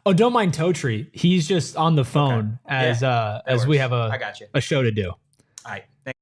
Oh, don't mind Totri. He's just on the phone as we have a show to do. All right. Thanks.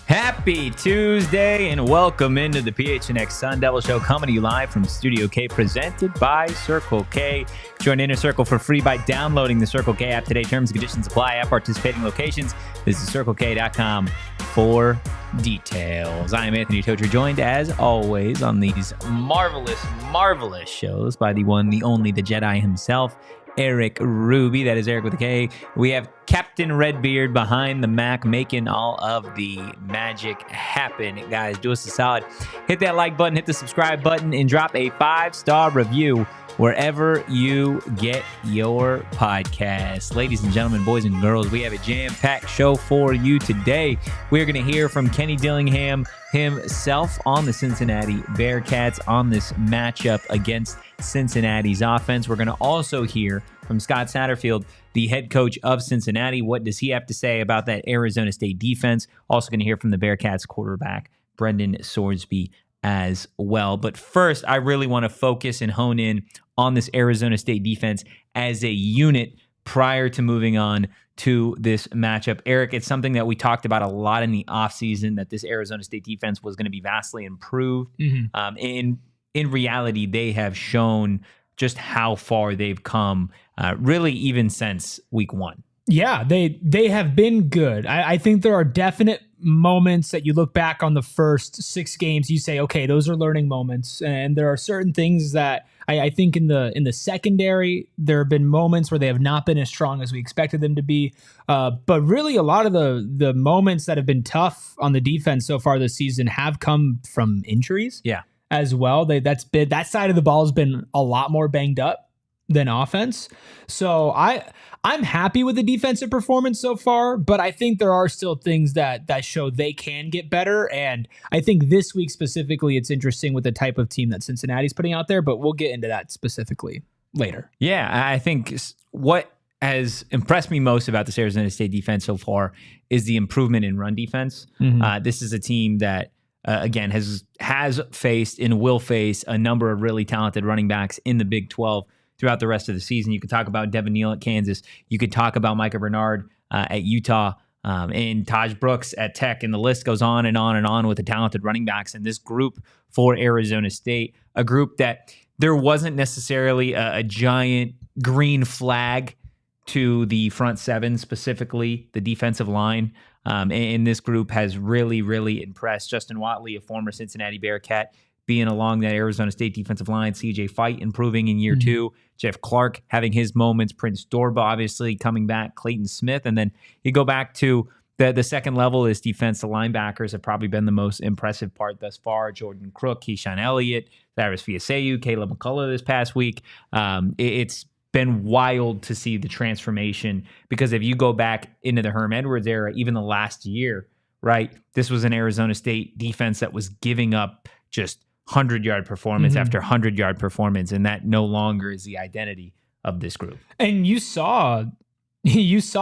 Happy Tuesday and welcome into the PHNX Sun Devils show, coming to you live from Studio K, presented by Circle K. Join Inner Circle for free by downloading the Circle K app today. Terms and conditions apply at participating locations. Visit CircleK.com for details. I am Anthony Totri, joined as always on these marvelous shows by the one, the only, the Jedi himself, Erik Ruby. That is Erik with a K. We have Captain Redbeard behind the Mac, making all of the magic happen. Guys, do us a solid. Hit that like button, hit the subscribe button, and drop a 5-star review wherever you get your podcasts. Ladies and gentlemen, boys and girls, we have a jam-packed show for you today. We're going to hear from Kenny Dillingham himself on the Cincinnati Bearcats on this matchup against Cincinnati's offense. We're going to also hear from Scott Satterfield, the head coach of Cincinnati. What does he have to say about that Arizona State defense? Also going to hear from the Bearcats quarterback, Brendan Sorsby, as well. But first, I really want to focus and hone in on this Arizona State defense as a unit prior to moving on to this matchup. Erik, it's something that we talked about a lot in the offseason, that this Arizona State defense was going to be vastly improved. In reality, they have shown just how far they've come, really even since week one. Yeah, they have been good. I think there are definite moments that you look back on the first 6 games, you say, okay, those are learning moments. And there are certain things that I think in the secondary, there have been moments where they have not been as strong as we expected them to be. But really, a lot of the moments that have been tough on the defense so far this season have come from injuries. Yeah. As well. That side of the ball has been a lot more banged up than offense. So I'm happy with the defensive performance so far, but I think there are still things that show they can get better. And I think this week specifically, it's interesting with the type of team that Cincinnati's putting out there, but we'll get into that specifically later. Yeah, I think what has impressed me most about this Arizona State defense so far is the improvement in run defense. This is a team that again, has faced and will face a number of really talented running backs in the Big 12 throughout the rest of the season. You could talk about Devin Neal at Kansas. You could talk about Micah Bernard at Utah and Taj Brooks at Tech, and the list goes on and on and on with the talented running backs in this group for Arizona State, a group that there wasn't necessarily a giant green flag to the front seven, specifically the defensive line. And this group has really, really impressed. Justin Watley, a former Cincinnati Bearcat, being along that Arizona State defensive line. CJ Fite improving in year 2. Jeff Clark having his moments. Prince Dorba obviously coming back. Clayton Smith. And then you go back to the second level is defense. The linebackers have probably been the most impressive part thus far. Jordan Crook, Keyshawn Elliott, Cyrus Fiaseyu, Caleb McCullough this past week. It's been wild to see the transformation, because if you go back into the Herm Edwards era, even the last year, right, this was an Arizona State defense that was giving up just 100-yard performance after 100-yard performance, and that no longer is the identity of this group. And you saw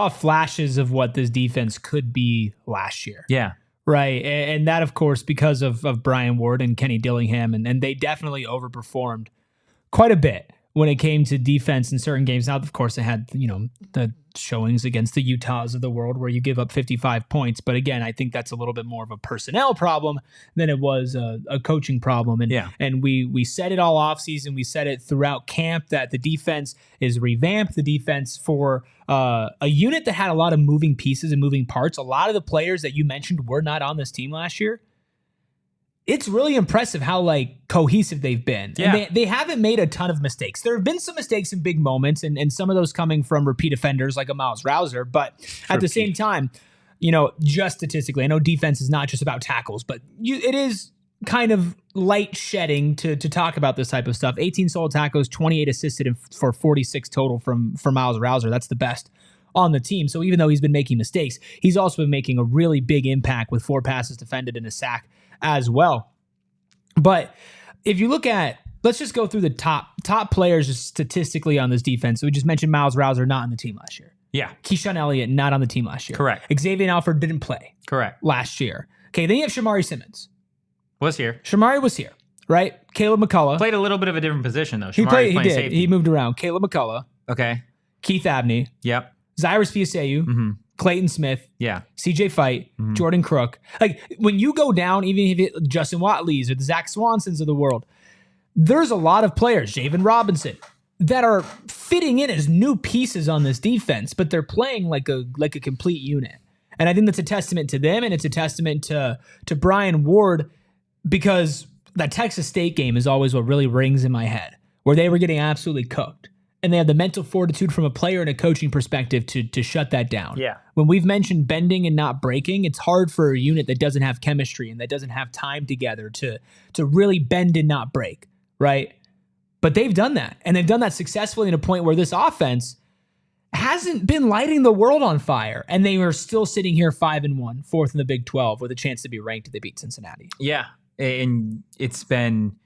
flashes of what this defense could be last year. Yeah. Right. And that, of course, because of Brian Ward and Kenny Dillingham, and they definitely overperformed quite a bit when it came to defense in certain games. Now, of course, they had, the showings against the Utahs of the world where you give up 55 points. But again, I think that's a little bit more of a personnel problem than it was a coaching problem. And we said it all offseason. We said it throughout camp that the defense is revamped. The defense for a unit that had a lot of moving pieces and moving parts. A lot of the players that you mentioned were not on this team last year. It's really impressive how cohesive they've been. Yeah. And they haven't made a ton of mistakes. There have been some mistakes in big moments, and some of those coming from repeat offenders like a Miles Rouser. But at the same time, just statistically, I know defense is not just about tackles, but it is kind of light shedding to talk about this type of stuff. 18 solo tackles, 28 assisted for 46 total for Miles Rouser. That's the best on the team. So even though he's been making mistakes, he's also been making a really big impact with 4 passes defended and a sack as well. But if you look at, let's just go through the top players statistically on this defense. So we just mentioned Miles Rouser not on the team last year. Yeah. Keyshawn Elliott not on the team last year. Correct. Xavier Alford didn't play. Correct. Last year. Okay, then you have Shamari Simmons. Was here. Shamari was here, right? Caleb McCullough. Played a little bit of a different position, though. He did. Safety. He moved around. Caleb McCullough. Okay. Keith Abney. Yep. Cyrus Fiaseyu. Clayton Smith. Yeah. CJ Fite. Jordan Crook. Like, when you go down, even if it Justin Watley's or the Zach Swansons of the world, there's a lot of players, Javen Robinson, that are fitting in as new pieces on this defense, but they're playing like a complete unit. And I think that's a testament to them, and it's a testament to Brian Ward, because that Texas State game is always what really rings in my head, where they were getting absolutely cooked. And they had the mental fortitude from a player and a coaching perspective to shut that down. Yeah. When we've mentioned bending and not breaking, it's hard for a unit that doesn't have chemistry and that doesn't have time together to really bend and not break, right? But they've done that, and they've done that successfully to a point where this offense hasn't been lighting the world on fire, and they are still sitting here 5-1, 4th in the Big 12, with a chance to be ranked if they beat Cincinnati. Yeah, and it's been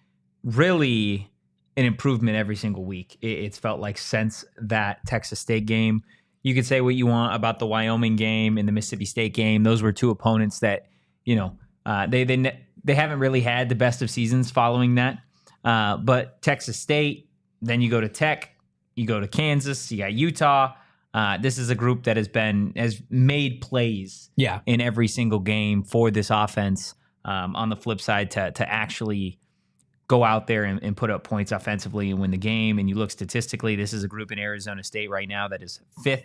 really an improvement every single week. It's felt like since that Texas State game. You could say what you want about the Wyoming game and the Mississippi State game. Those were two opponents that, they haven't really had the best of seasons following that. But Texas State, then you go to Tech, you go to Kansas, you got Utah. This is a group that has made plays in every single game for this offense. On the flip side, to actually go out there and put up points offensively and win the game. And you look statistically, this is a group in Arizona State right now that is 5th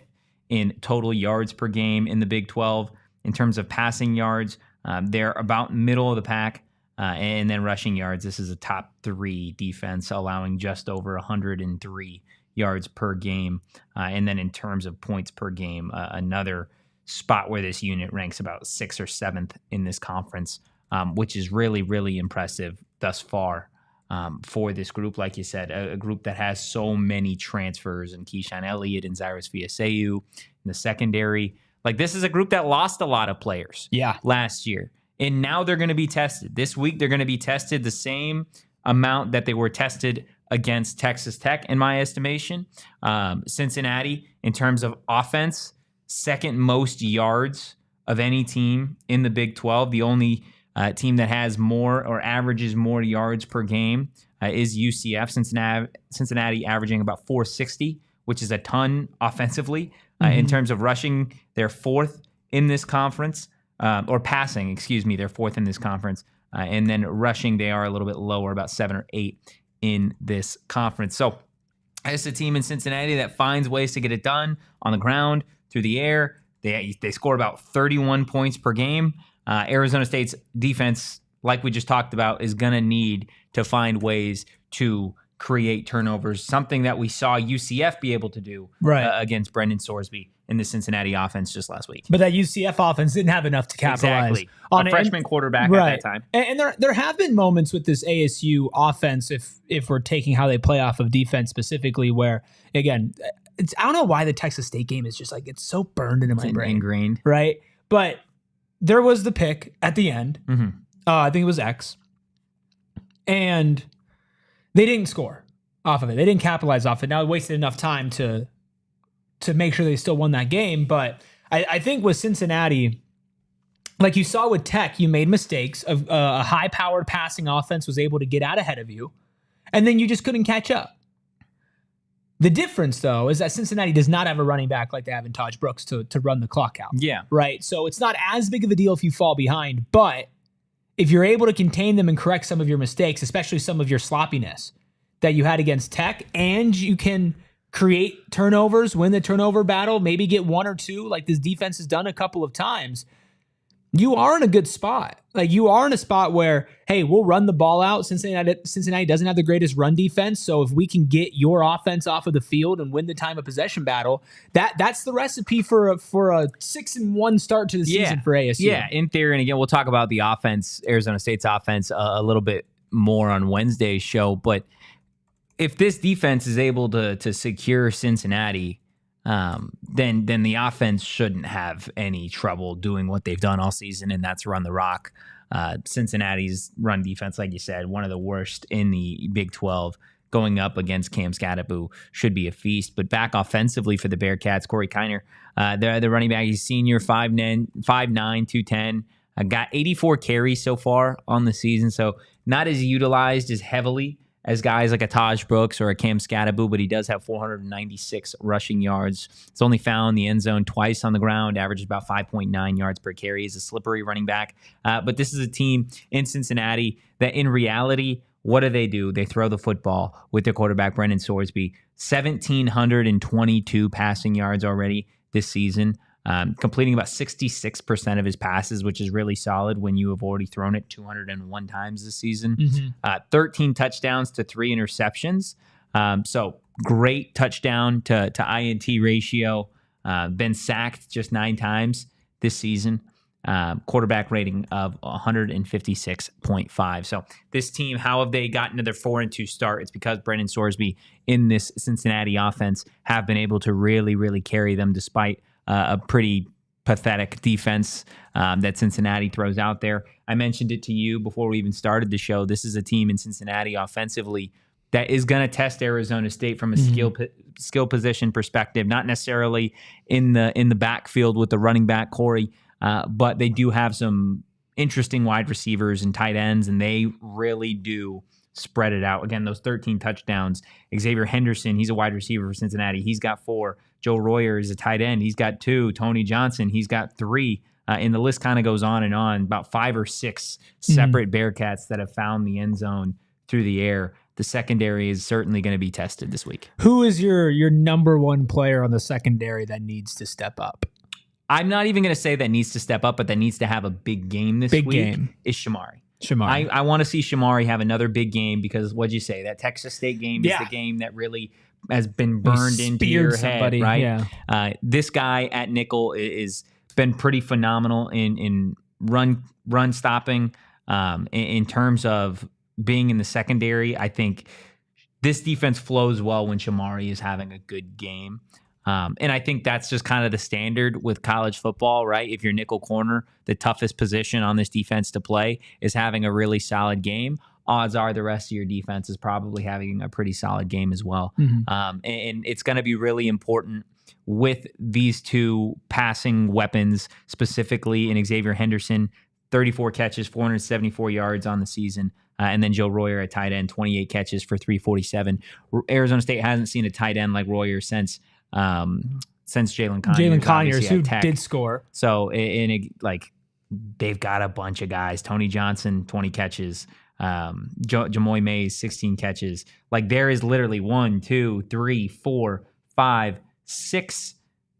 in total yards per game in the Big 12. In terms of passing yards, they're about middle of the pack. And then rushing yards, this is a top 3 defense, allowing just over 103 yards per game. And then in terms of points per game, another spot where this unit ranks about 6th or 7th in this conference, which is really, really impressive thus far for this group. Like you said, a group that has so many transfers, and Keyshawn Elliott and Cyrus Fiaseyu in the secondary. Like, this is a group that lost a lot of players last year. And now they're going to be tested. This week, they're going to be tested the same amount that they were tested against Texas Tech, in my estimation. Cincinnati, in terms of offense, 2nd most yards of any team in the Big 12. The only team that has more or averages more yards per game is UCF. Cincinnati averaging about 460, which is a ton offensively. In terms of rushing, they're 4th in this conference. Or passing, they're 4th in this conference. And then rushing, they are a little bit lower, about 7 or 8 in this conference. So it's a team in Cincinnati that finds ways to get it done on the ground, through the air. They score about 31 points per game. Arizona State's defense, like we just talked about, is going to need to find ways to create turnovers, something that we saw UCF be able to do against Brendan Sorsby in the Cincinnati offense just last week. But that UCF offense didn't have enough to capitalize on a freshman quarterback at that time. And there have been moments with this ASU offense, if we're taking how they play off of defense specifically, where, again, I don't know why the Texas State game is just like, it's so burned into my brain. Ingrained. Right? But there was the pick at the end. I think it was X. And they didn't score off of it. They didn't capitalize off it. Now, it wasted enough time to make sure they still won that game. But I think with Cincinnati, like you saw with Tech, you made mistakes. A high-powered passing offense was able to get out ahead of you, and then you just couldn't catch up. The difference, though, is that Cincinnati does not have a running back like they have in Taj Brooks to run the clock out. Yeah. Right? So it's not as big of a deal if you fall behind, but if you're able to contain them and correct some of your mistakes, especially some of your sloppiness that you had against Tech, and you can create turnovers, win the turnover battle, maybe get 1 or 2, like this defense has done a couple of times, you are in a good spot. Like, you are in a spot where, hey, we'll run the ball out. Cincinnati doesn't have the greatest run defense, so if we can get your offense off of the field and win the time of possession battle, that's the recipe for a 6-1 start to the season for ASU. Yeah, in theory. And again, we'll talk about the offense, Arizona State's offense, a little bit more on Wednesday's show. But if this defense is able to secure Cincinnati, then the offense shouldn't have any trouble doing what they've done all season, and that's run the rock. Cincinnati's run defense, like you said, one of the worst in the Big 12. Going up against Cam Scatterbu should be a feast. But back offensively for the Bearcats, Corey Kiner, the running back, he's senior, 5'9", 210. Got 84 carries so far on the season, so not as utilized as heavily as guys like a Taj Brooks or a Cam Scatterbu, but he does have 496 rushing yards. It's only found the end zone twice on the ground, averages about 5.9 yards per carry. He's a slippery running back. But this is a team in Cincinnati that in reality, what do? They throw the football with their quarterback, Brendan Sorsby. 1,722 passing yards already this season. Completing about 66% of his passes, which is really solid when you have already thrown it 201 times this season. 13 touchdowns to 3 interceptions. So great touchdown to INT ratio. Been sacked just 9 times this season. Quarterback rating of 156.5. So this team, how have they gotten to their 4-2 start? It's because Brendan Sorsby in this Cincinnati offense have been able to really, really carry them despite a pretty pathetic defense that Cincinnati throws out there. I mentioned it to you before we even started the show. This is a team in Cincinnati offensively that is going to test Arizona State from a skill position perspective, not necessarily in the backfield with the running back, Corey, but they do have some interesting wide receivers and tight ends, and they really do spread it out. Again, those 13 touchdowns. Xavier Henderson, he's a wide receiver for Cincinnati. He's got 4. Joe Royer is a tight end. He's got 2. Tony Johnson, he's got 3. And the list kind of goes on and on. About 5 or 6 separate Bearcats that have found the end zone through the air. The secondary is certainly going to be tested this week. Who is your number one player on the secondary that needs to step up? I'm not even going to say that needs to step up, but that needs to have a big game this week. Is Shamari. I want to see Shamari have another big game because what'd you say? That Texas State game is the game that really has been burned into your head, right? Yeah. This guy at nickel is been pretty phenomenal in run stopping. In terms of being in the secondary, I think this defense flows well when Shamari is having a good game. And I think that's just kind of the standard with college football, right? If you're nickel corner, the toughest position on this defense to play is having a really solid game. Odds are the rest of your defense is probably having a pretty solid game as well. And it's going to be really important with these two passing weapons, specifically in Xavier Henderson, 34 catches, 474 yards on the season. And then Joe Royer at tight end, 28 catches for 347. Arizona State hasn't seen a tight end like Royer since Jalen Conyers, who did score. So they've got a bunch of guys. Tony Johnson, 20 catches. Jamoy Mays, 16 catches. Like there is literally 1, 2, 3, 4, 5, 6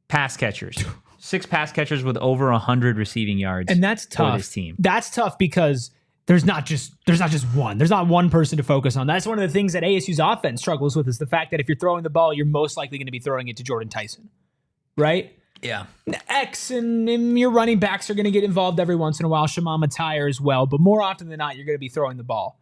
pass catchers. 6 pass catchers with over 100 receiving yards. And that's tough. For this team. That's tough because there's not just one. There's not one person to focus on. That's one of the things that ASU's offense struggles with is the fact that if you're throwing the ball, you're most likely going to be throwing it to Jordan Tyson, right? Yeah. X and your running backs are going to get involved every once in a while. Shamama Tyer as well, but more often than not, you're going to be throwing the ball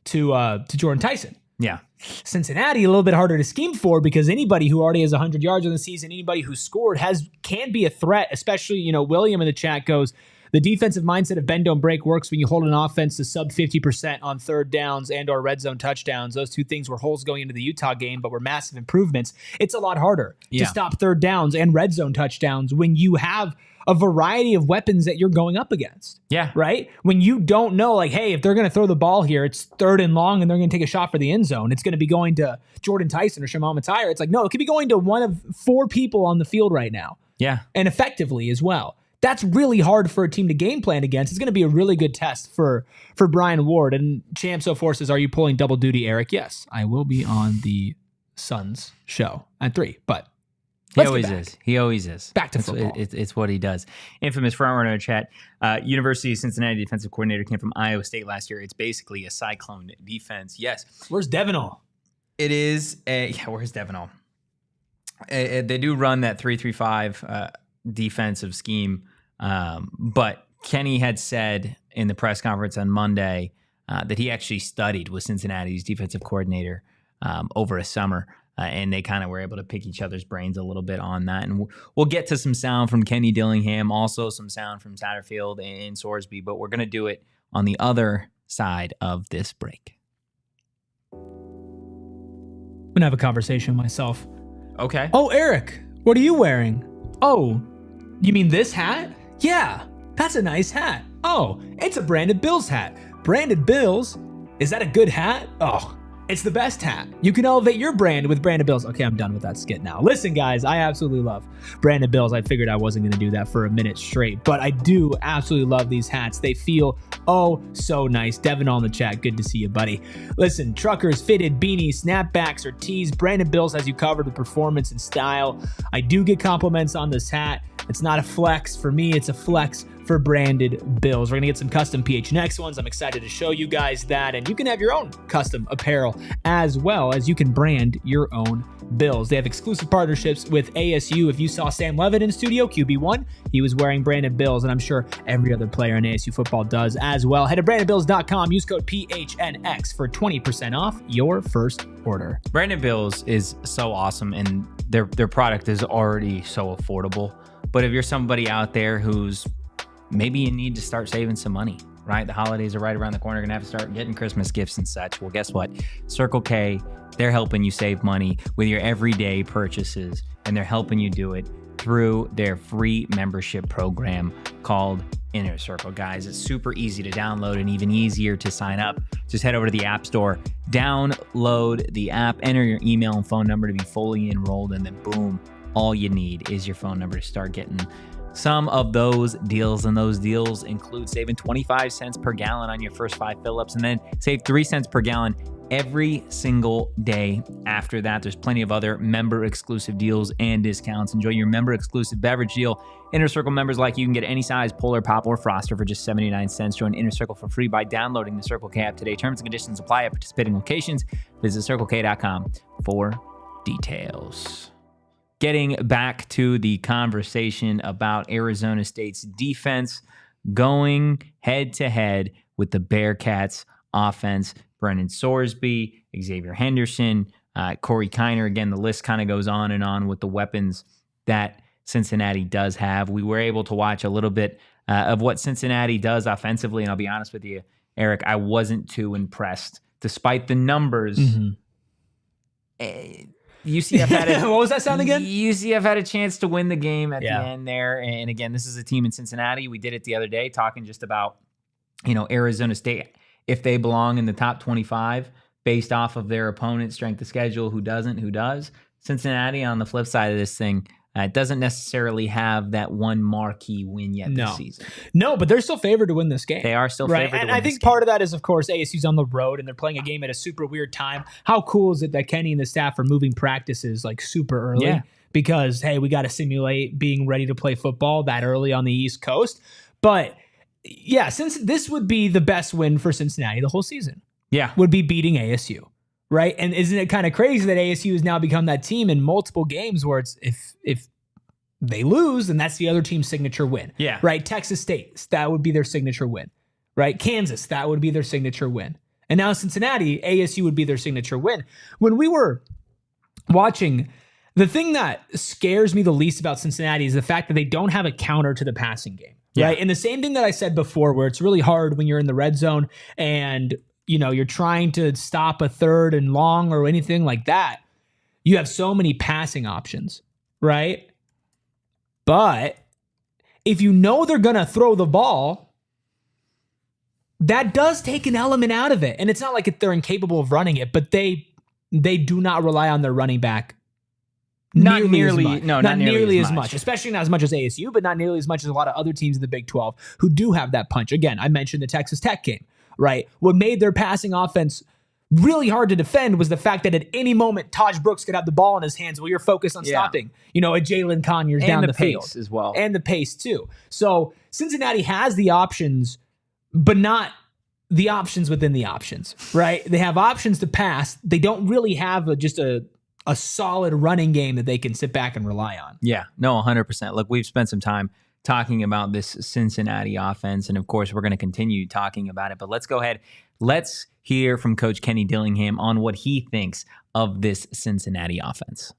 to Jordan Tyson. Yeah. Cincinnati, a little bit harder to scheme for because anybody who already has 100 yards on the season, anybody who scored can be a threat, especially, William in the chat goes, the defensive mindset of bend don't break works when you hold an offense to sub 50% on third downs and or red zone touchdowns. Those two things were holes going into the Utah game, but were massive improvements. It's a lot harder to stop third downs and red zone touchdowns when you have a variety of weapons that you're going up against. Yeah. Right? When you don't know, like, hey, if they're going to throw the ball here, it's 3rd and long and they're going to take a shot for the end zone. It's going to be going to Jordan Tyson or Shamama Tyer. It's like, no, it could be going to one of 4 people on the field right now. Yeah. And effectively as well. That's really hard for a team to game plan against. It's going to be a really good test for Brian Ward. And Chamso forces, are you pulling double duty, Erik? Yes, I will be on the Suns show at 3, but He always is. Back to football. It's what he does. Infamous front runner chat. University of Cincinnati defensive coordinator came from Iowa State last year. It's basically a cyclone defense. Yes. Where's Devenol? It is. Where's Devenol? They do run that 3-3-5 defensive scheme. But Kenny had said in the press conference on Monday that he actually studied with Cincinnati's defensive coordinator over a summer. And they kind of were able to pick each other's brains a little bit on that. And we'll get to some sound from Kenny Dillingham, also some sound from Satterfield and Sorsby, but we're going to do it on the other side of this break. I'm going to have a conversation with myself. Okay. Oh, Erik, what are you wearing? Oh, you mean this hat? Yeah, that's a nice hat. Oh, it's a Branded Bills hat. Branded Bills? Is that a good hat? Oh, it's the best hat. You can elevate your brand with Branded Bills. Okay, I'm done with that skit now. Listen, guys, I absolutely love Branded Bills. I figured I wasn't going to do that for a minute straight, but I do absolutely love these hats. They feel so nice. Devin on the chat, good to see you, buddy. Listen, truckers, fitted, beanies, snapbacks, or tees, Branded Bills has you covered with performance and style. I do get compliments on this hat. It's not a flex. For me, it's a flex for Branded Bills. We're going to get some custom PHNX ones. I'm excited to show you guys that. And you can have your own custom apparel as well as you can brand your own Bills. They have exclusive partnerships with ASU. If you saw Sam Levitt in studio, QB1, he was wearing Branded Bills. And I'm sure every other player in ASU football does as well. Head to brandedbills.com. Use code PHNX for 20% off your first order. Branded Bills is so awesome, and their product is already so affordable. But if you're somebody out there who's maybe you need to start saving some money, right? The holidays are right around the corner. You're going to have to start getting Christmas gifts and such. Well, guess what? Circle K, they're helping you save money with your everyday purchases, and they're helping you do it through their free membership program called Inner Circle. Guys, it's super easy to download and even easier to sign up. Just head over to the App Store, download the app, enter your email and phone number to be fully enrolled, and then boom, all you need is your phone number to start getting some of those deals. And those deals include saving 25 cents per gallon on your first 5 fill-ups, and then save 3 cents per gallon every single day after that. There's plenty of other member-exclusive deals and discounts. Enjoy your member-exclusive beverage deal. Inner Circle members like you can get any size Polar Pop or Froster for just 79 cents. Join Inner Circle for free by downloading the Circle K app today. Terms and conditions apply at participating locations. Visit CircleK.com for details. Getting back to the conversation about Arizona State's defense, going head-to-head with the Bearcats offense. Brendan Sorsby, Xavier Henderson, Corey Kiner. Again, the list kind of goes on and on with the weapons that Cincinnati does have. We were able to watch a little bit of what Cincinnati does offensively, and I'll be honest with you, Erik, I wasn't too impressed. Despite the numbers, UCF had a, what was that sound again? UCF had a chance to win the game at the end there. And again, this is a team in Cincinnati. We did it the other day talking just about, Arizona State, if they belong in the top 25 based off of their opponent's strength of schedule, who doesn't, who does. Cincinnati, on the flip side of this thing, doesn't necessarily have that one marquee win yet this season. No, but they're still favored to win this game. They are still favored to win And I think part of that is, of course, ASU's on the road and they're playing a game at a super weird time. How cool is it that Kenny and the staff are moving practices like super early? Yeah. Because, hey, we got to simulate being ready to play football that early on the East Coast. But, yeah, since this would be the best win for Cincinnati the whole season. Yeah. Would be beating ASU. Right. And isn't it kind of crazy that ASU has now become that team in multiple games where it's if they lose, then that's the other team's signature win. Yeah. Right. Texas State, that would be their signature win. Right. Kansas, that would be their signature win. And now Cincinnati, ASU would be their signature win. When we were watching, the thing that scares me the least about Cincinnati is the fact that they don't have a counter to the passing game. Yeah. Right. And the same thing that I said before, where it's really hard when you're in the red zone and you're trying to stop a third and long or anything like that. You have so many passing options, right? But if you know they're going to throw the ball, that does take an element out of it. And it's not like they're incapable of running it, but they do not rely on their running back not nearly as much, especially not as much as ASU, but not nearly as much as a lot of other teams in the Big 12 who do have that punch. Again, I mentioned the Texas Tech game. Right. What made their passing offense really hard to defend was the fact that at any moment Taj Brooks could have the ball in his hands while you're focused on stopping, a Jalen Conyers down the field. Pace as well. And the pace too. So Cincinnati has the options, but not the options within the options, right? They have options to pass. They don't really have just a solid running game that they can sit back and rely on. Yeah, no, 100%. Look, we've spent some time talking about this Cincinnati offense, and of course, we're going to continue talking about it. But let's go ahead. Let's hear from Coach Kenny Dillingham on what he thinks of this Cincinnati offense.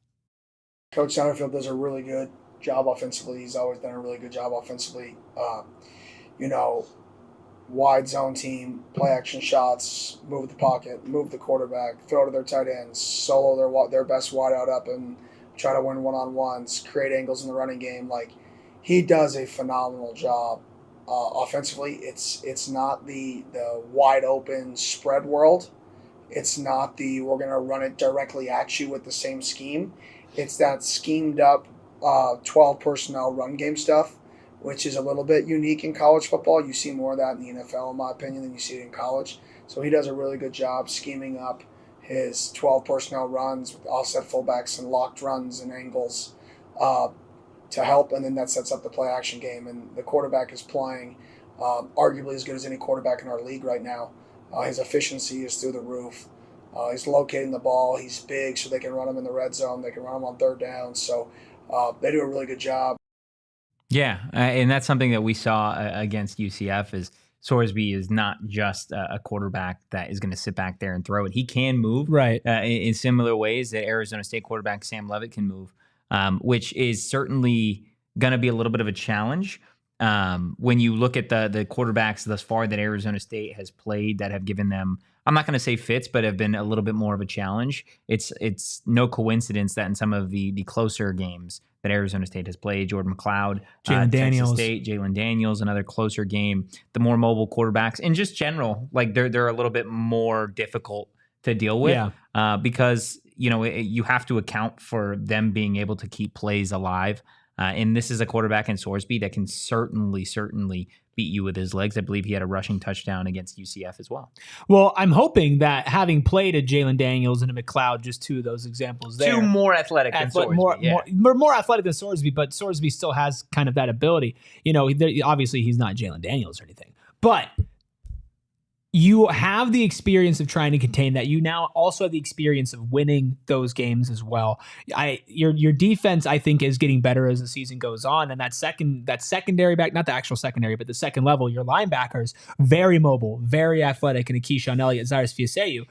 Coach Satterfield does a really good job offensively. He's always done a really good job offensively. Wide zone team, play action shots, move the pocket, move the quarterback, throw to their tight ends, solo their best wide out up and try to win one-on-ones, create angles in the running game. Like, he does a phenomenal job offensively. It's not the wide open spread world. It's not we're going to run it directly at you with the same scheme. It's that schemed up 12 personnel run game stuff, which is a little bit unique in college football. You see more of that in the NFL, in my opinion, than you see it in college. So he does a really good job scheming up his 12 personnel runs with offset fullbacks and locked runs and angles to help, and then that sets up the play action game. And the quarterback is playing arguably as good as any quarterback in our league right now. His efficiency is through the roof. He's locating the ball. He's big, so they can run him in the red zone. They can run him on third down. So they do a really good job. Yeah, and that's something that we saw against UCF is Sorsby is not just a quarterback that is going to sit back there and throw it. He can move in similar ways that Arizona State quarterback Sam Leavitt can move, which is certainly going to be a little bit of a challenge. When you look at the quarterbacks thus far that Arizona State has played that have given them, I'm not going to say fits, but have been a little bit more of a challenge. It's no coincidence that in some of the closer games that Arizona State has played, Jordan McCloud, Texas State, Jalen Daniels, another closer game, the more mobile quarterbacks, in just general, like they're a little bit more difficult to deal with because you have to account for them being able to keep plays alive. And this is a quarterback in Sorsby that can certainly beat you with his legs. I believe he had a rushing touchdown against UCF as well. Well, I'm hoping that having played a Jalen Daniels and a McCloud, just two of those examples there. Two more athletic than Sorsby. More athletic than Sorsby, but Sorsby still has kind of that ability. Obviously he's not Jalen Daniels or anything, but you have the experience of trying to contain that. You now also have the experience of winning those games as well. Your defense, I think, is getting better as the season goes on. And that secondary back, not the actual secondary, but the second level, your linebackers, very mobile, very athletic, and Keyshawn Elliott, Cyrus Fiaseyu.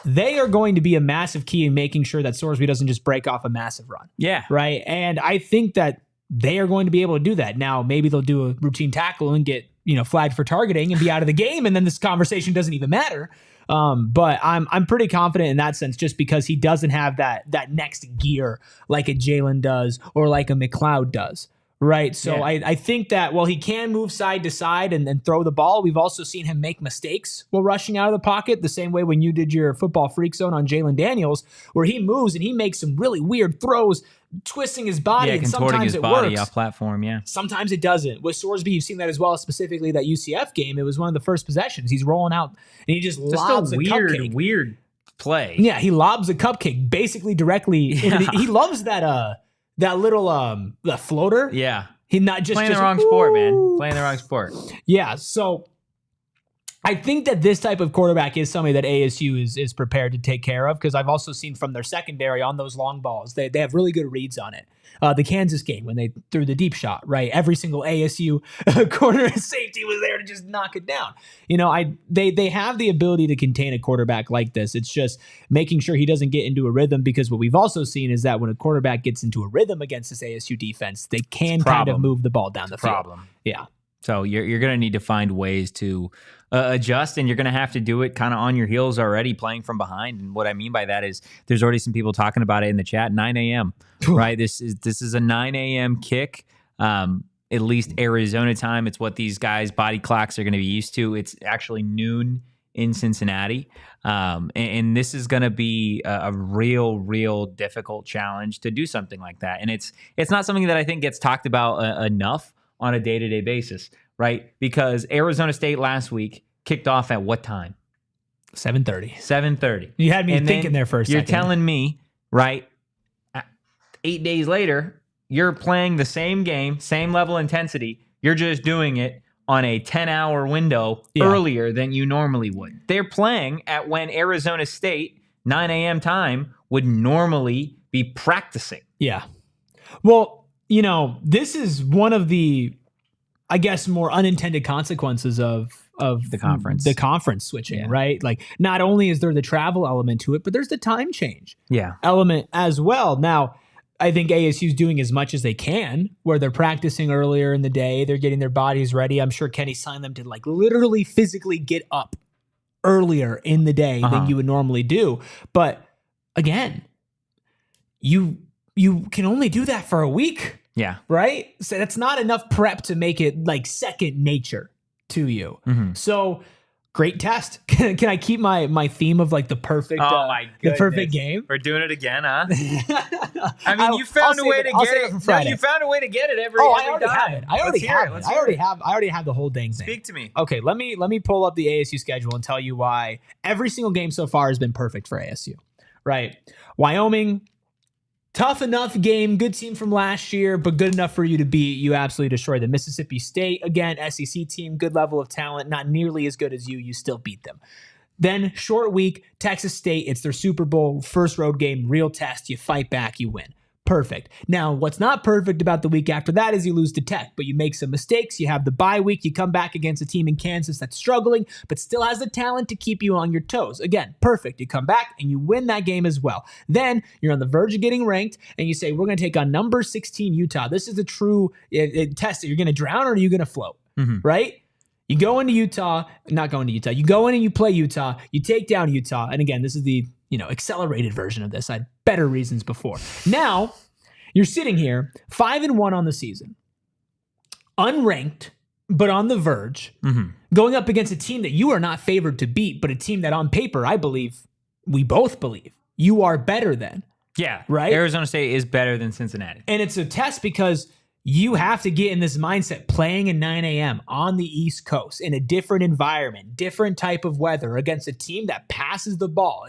They are going to be a massive key in making sure that Sorsby doesn't just break off a massive run. Yeah. Right. And I think that they are going to be able to do that. Now, maybe they'll do a routine tackle and get flagged for targeting and be out of the game, and then this conversation doesn't even matter. But I'm pretty confident in that sense, just because he doesn't have that next gear like a Jalen does or like a McCloud does. Right. So I think that while he can move side to side and throw the ball, we've also seen him make mistakes while rushing out of the pocket, the same way when you did your football freak zone on Jalen Daniels, where he moves and he makes some really weird throws, twisting his body, and sometimes it works. Off platform, Sometimes it doesn't. With Sorsby, you've seen that as well, specifically that UCF game. It was one of the first possessions. He's rolling out and he just lobs a cupcake. Weird play. Yeah, he lobs a cupcake basically directly. He loves that little the floater. Yeah. He not just playing the wrong sport, man. Playing the wrong sport. Yeah. So I think that this type of quarterback is somebody that ASU is prepared to take care of, because I've also seen from their secondary on those long balls, they have really good reads on it. The Kansas game when they threw the deep shot, right? Every single ASU corner and safety was there to just knock it down. They have the ability to contain a quarterback like this. It's just making sure he doesn't get into a rhythm, because what we've also seen is that when a quarterback gets into a rhythm against this ASU defense, they can kind of move the ball down the field. Yeah. So you're going to need to find ways to adjust, and you're going to have to do it kind of on your heels already, playing from behind. And what I mean by that is there's already some people talking about it in the chat. 9 a.m. right? This is a 9 a.m. kick. At least Arizona time. It's what these guys' body clocks are going to be used to. It's actually noon in Cincinnati, and this is going to be a real difficult challenge to do something like that. And it's not something that I think gets talked about enough on a day-to-day basis, right? Because Arizona State last week kicked off at what time? 7:30. 7:30. You had me And thinking then there for a You're second. telling me, right, 8 days later, you're playing the same game, same level of intensity. You're just doing it on a 10-hour window earlier than you normally would. They're playing at when Arizona State, 9 a.m. time, would normally be practicing. Yeah. Well, this is one of the, I guess, more unintended consequences of The conference. The conference switching, right? Like, not only is there the travel element to it, but there's the time change element as well. Now, I think ASU's doing as much as they can, where they're practicing earlier in the day, they're getting their bodies ready. I'm sure Kenny signed them to like literally physically get up earlier in the day than you would normally do. But again, you can only do that for a week. Yeah. Right? So that's not enough prep to make it like second nature to you. So great test. Can I keep my theme of like the perfect the perfect game? We're doing it again, huh? I mean, you found a way to get it. No, you found a way to get it every I already time. have it. I already have the whole dang thing. Speak to me. Okay, let me pull up the ASU schedule and tell you why every single game so far has been perfect for ASU. Right? Wyoming, tough enough game, good team from last year, but good enough for you to beat. You absolutely destroyed them. Mississippi State, again, SEC team, good level of talent, not nearly as good as you. You still beat them. Then short week, Texas State, it's their Super Bowl, first road game, real test. You fight back, you win. Perfect. Now, what's not perfect about the week after that is you lose to Tech, but you make some mistakes. You have the bye week. You come back against a team in Kansas that's struggling, but still has the talent to keep you on your toes. Again, perfect. You come back and you win that game as well. Then you're on the verge of getting ranked, and you say, we're going to take on number 16 Utah. This is the true test. You're going to drown or are you going to float? Right? You go into Utah, not going to Utah. You go in and you play Utah. You take down Utah. And again, this is the accelerated version of this. I had better reasons before. Now, you're sitting here 5-1 on the season, unranked, but on the verge, going up against a team that you are not favored to beat, but a team that on paper, we both believe, you are better than. Yeah. Right? Arizona State is better than Cincinnati. And it's a test because you have to get in this mindset playing at 9 a.m. on the East Coast in a different environment, different type of weather against a team that passes the ball.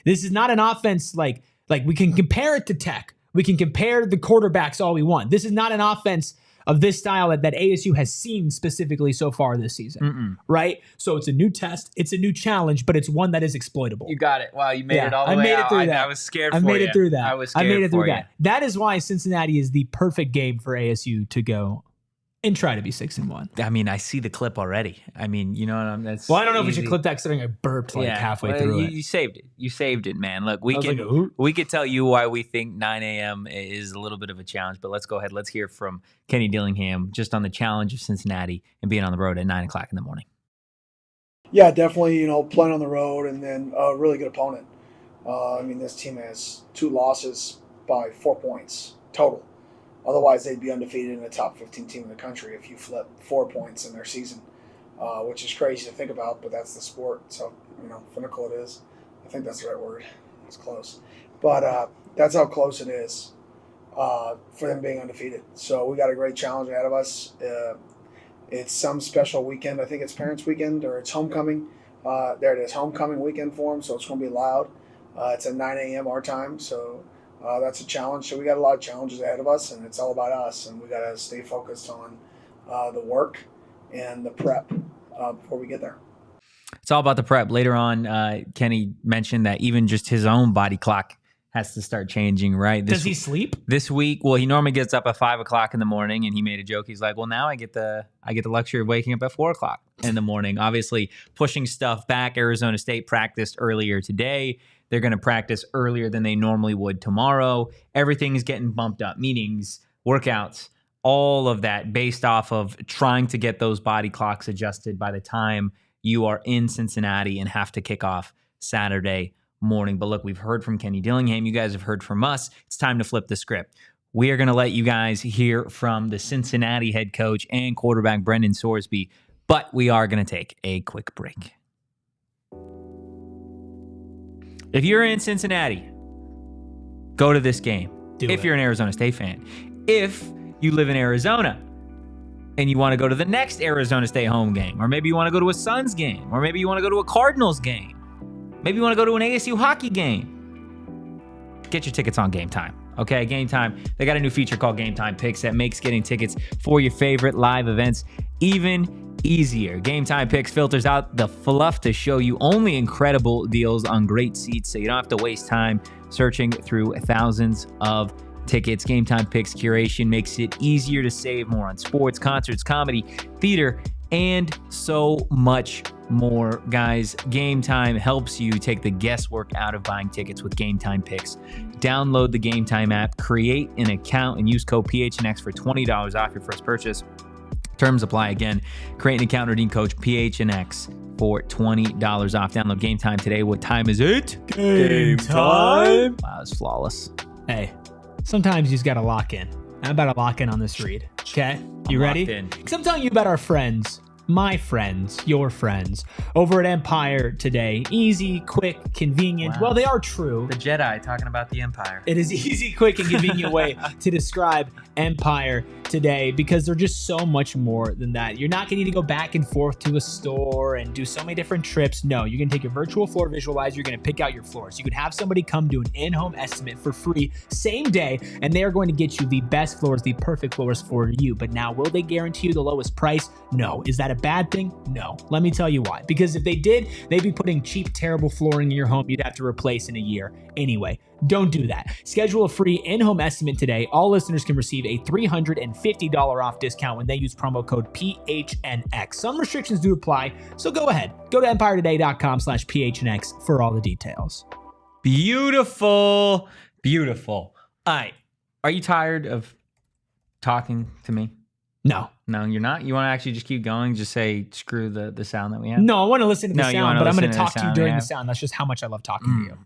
This is not an offense like we can compare it to Tech. We can compare the quarterbacks all we want. This is not an offense of this style that ASU has seen specifically so far this season, right? So it's a new test, it's a new challenge, but it's one that is exploitable. You got it. Wow, you made it all the way out. I made it through that. I was scared for you. I made it through that. I was scared for you. That is why Cincinnati is the perfect game for ASU to go and try to be 6-1. I mean, I see the clip already. I mean, you know what I'm saying? Well, I don't know if we should clip that considering I burped halfway through it. You saved it. You saved it, man. Look, we could tell you why we think 9 a.m. is a little bit of a challenge, but let's go ahead. Let's hear from Kenny Dillingham just on the challenge of Cincinnati and being on the road at 9 o'clock in the morning. Yeah, definitely, playing on the road and then a really good opponent. This team has 2 losses by 4 points total. Otherwise, they'd be undefeated in the top 15 team in the country if you flip 4 points in their season, which is crazy to think about, but that's the sport. So, finical it is. I think that's the right word. It's close. But that's how close it is for them being undefeated. So we got a great challenge ahead of us. It's some special weekend. I think it's Parents' Weekend or it's homecoming. There it is, homecoming weekend for them, so it's going to be loud. It's at 9 a.m. our time, so that's a challenge. So we got a lot of challenges ahead of us, and it's all about us, and we got to stay focused on the work and the prep before we get there. It's all about the prep. Later on, Kenny mentioned that even just his own body clock has to start changing, right? Does he sleep? This week, well, he normally gets up at 5 o'clock in the morning, and he made a joke. He's like, well, now I get the luxury of waking up at 4 o'clock in the morning. Obviously, pushing stuff back. Arizona State practiced earlier today. They're going to practice earlier than they normally would tomorrow. Everything is getting bumped up. Meetings, workouts, all of that based off of trying to get those body clocks adjusted by the time you are in Cincinnati and have to kick off Saturday morning. But look, we've heard from Kenny Dillingham. You guys have heard from us. It's time to flip the script. We are going to let you guys hear from the Cincinnati head coach and quarterback Brendan Sorsby, but we are going to take a quick break. If you're in Cincinnati, go to this game. If you're an Arizona State fan. If you live in Arizona and you want to go to the next Arizona State home game, or maybe you want to go to a Suns game, or maybe you want to go to a Cardinals game, Maybe you want to go to an ASU hockey game. Get your tickets on Game Time. Okay, Game Time. They got a new feature called Game Time Picks that makes getting tickets for your favorite live events even easier. Game Time Picks filters out the fluff to show you only incredible deals on great seats, so you don't have to waste time searching through thousands of tickets. Game Time Picks curation makes it easier to save more on sports, concerts, comedy, theater, and so much more. Guys, Game Time helps you take the guesswork out of buying tickets with Game Time Picks. Download the Game Time app, create an account, and use code PHNX for $20 off your first purchase. Terms apply. Again, create an account, redeem code PHNX for $20 off. Download Game Time today. What time is it? Game time. Wow, that's flawless. Hey, sometimes you just got to lock in. I'm about to lock in on this read. Okay? You ready? Because I'm telling you about our friends, my friends, your friends, over at Empire today. Easy, quick, convenient. Wow. Well, they are true. The Jedi talking about the Empire. It is easy, quick, and convenient way to describe Empire today because they're just so much more than that. You're not going to need to go back and forth to a store and do so many different trips. No, you can take your virtual floor visualizer. You're going to pick out your floors. You can have somebody come do an in-home estimate for free same day, and they are going to get you the best floors, the perfect floors for you. But now, will they guarantee you the lowest price? No. Is that a bad thing? No. Let me tell you why. Because if they did, they'd be putting cheap, terrible flooring in your home you'd have to replace in a year. Anyway, don't do that. Schedule a free in-home estimate today. All listeners can receive a $350 off discount when they use promo code PHNX. Some restrictions do apply, so go ahead. Go to empiretoday.com/PHNX for all the details. Beautiful. Beautiful. All right. Are you tired of talking to me? No. No, you're not? You want to actually just keep going? Just say, screw the sound that we have? No, I want to listen to the sound, but I'm going to talk to you during the sound. sound. That's just how much I love talking to you.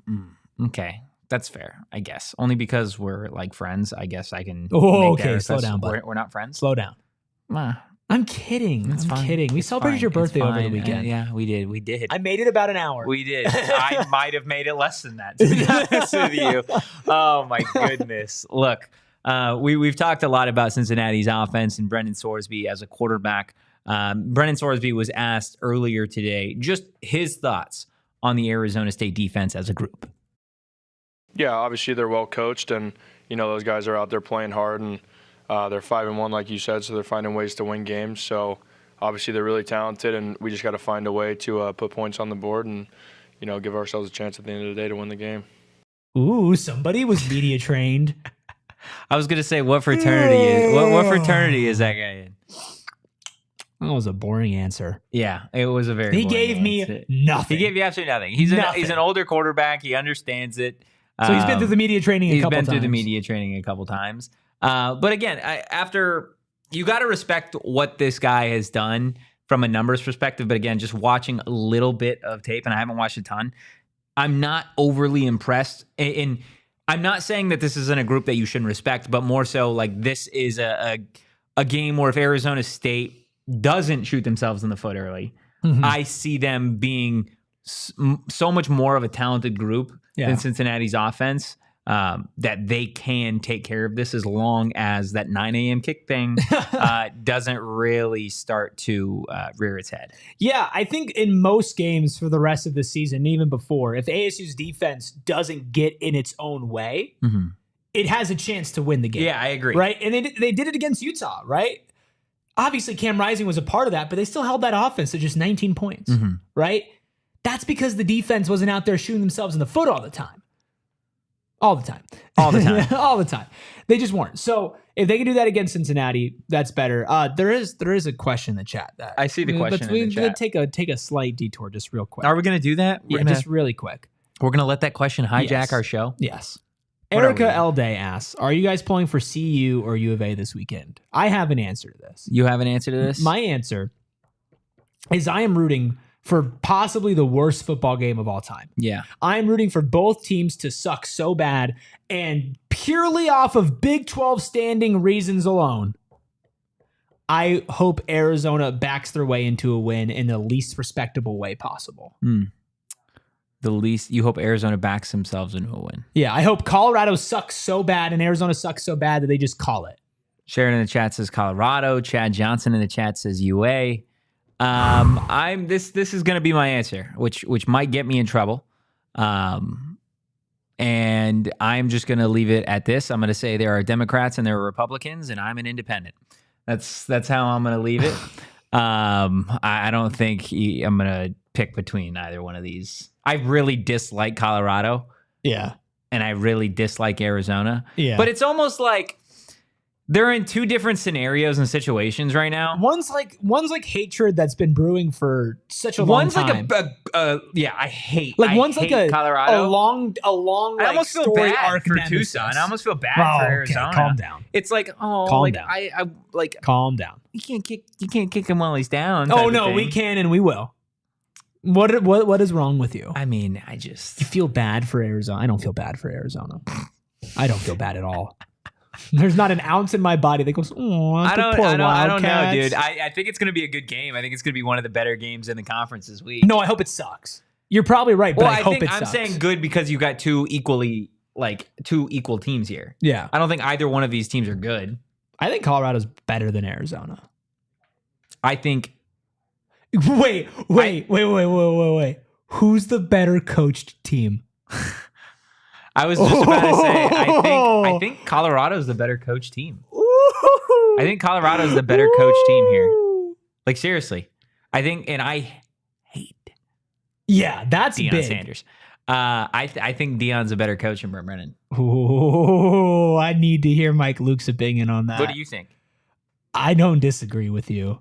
Okay. That's fair, I guess. Only because we're like friends, I guess I can. Oh, okay. Slow down, bud. We're not friends? Slow down. I'm kidding. I'm kidding. We celebrated your birthday over the weekend. Yeah, we did. We did. I made it about an hour. We did. I might have made it less than that, to be honest with you. Oh, my goodness. Look, we've talked a lot about Cincinnati's offense and Brendan Sorsby as a quarterback. Brendan Sorsby was asked earlier today just his thoughts on the Arizona State defense as a group. Yeah, obviously they're well coached, and those guys are out there playing hard, and they're 5-1, like you said, so they're finding ways to win games. So obviously they're really talented, and we just got to find a way to put points on the board and give ourselves a chance at the end of the day to win the game. Ooh, somebody was media trained. I was gonna say, what fraternity is what fraternity is that guy in? That was a boring answer. Yeah, it was a very. He gave me nothing. He gave you absolutely nothing. He's an older quarterback. He understands it. So he's been through the media training a couple times. He's been through the media training a couple times. But again, after you got to respect what this guy has done from a numbers perspective. But again, just watching a little bit of tape, and I haven't watched a ton, I'm not overly impressed. And I'm not saying that this isn't a group that you shouldn't respect, but more so like this is a game where if Arizona State doesn't shoot themselves in the foot early, I see them being so much more of a talented group than Cincinnati's offense, that they can take care of this as long as that 9 a.m. kick thing doesn't really start to rear its head. Yeah, I think in most games for the rest of the season, even before, if ASU's defense doesn't get in its own way, it has a chance to win the game. Yeah, I agree. Right? And they did it against Utah, right? Obviously, Cam Rising was a part of that, but they still held that offense to just 19 points, right? That's because the defense wasn't out there shooting themselves in the foot all the time. All the time. All the time. All the time. They just weren't. So if they can do that against Cincinnati, that's better. There is a question in the chat. That I see the question in the chat. Take a slight detour just real quick. Are we going to do that? Just really quick. We're going to let that question hijack our show? Yes. Erica Elday asks, are you guys pulling for CU or U of A this weekend? I have an answer to this. You have an answer to this? My answer is I am rooting for possibly the worst football game of all time. Yeah. I'm rooting for both teams to suck so bad, and purely off of Big 12 standing reasons alone, I hope Arizona backs their way into a win in the least respectable way possible. You hope Arizona backs themselves into a win. Yeah, I hope Colorado sucks so bad and Arizona sucks so bad that they just call it. Sharon in the chat says Colorado. Chad Johnson in the chat says UA. This is going to be my answer, which might get me in trouble. And I'm just going to leave it at this. I'm going to say there are Democrats and there are Republicans, and I'm an independent. That's how I'm going to leave it. I don't think I'm going to pick between either one of these. I really dislike Colorado. Yeah. And I really dislike Arizona. Yeah. But it's almost like they're in two different scenarios and situations right now. One's like hatred that's been brewing for such a long time. One's like I hate one's like a Colorado. A long I like almost feel story bad arc for nemesis. Tucson. I almost feel bad for Arizona. Okay, calm down. It's like, Calm down. I like Calm down. you can't kick him while he's down. Oh no, we can and we will. What is wrong with you? I mean, You feel bad for Arizona. I don't feel bad for Arizona. I don't feel bad at all. There's not an ounce in my body that goes, oh, I don't know, dude. I think it's going to be a good game. I think it's going to be one of the better games in the conference this week. No, I hope it sucks. You're probably right, but I hope it sucks. I'm saying good because you got two equal teams here. Yeah. I don't think either one of these teams are good. I think Colorado's better than Arizona. I think. Wait. Who's the better coached team? I was just about to say, I think Colorado's the better coach team. I think Colorado's the better coach team here. Like, seriously. I think, and I hate that's Deion big. Sanders. I think Deion's a better coach than Brendan. Oh, I need to hear Mike Luke's opinion on that. What do you think? I don't disagree with you.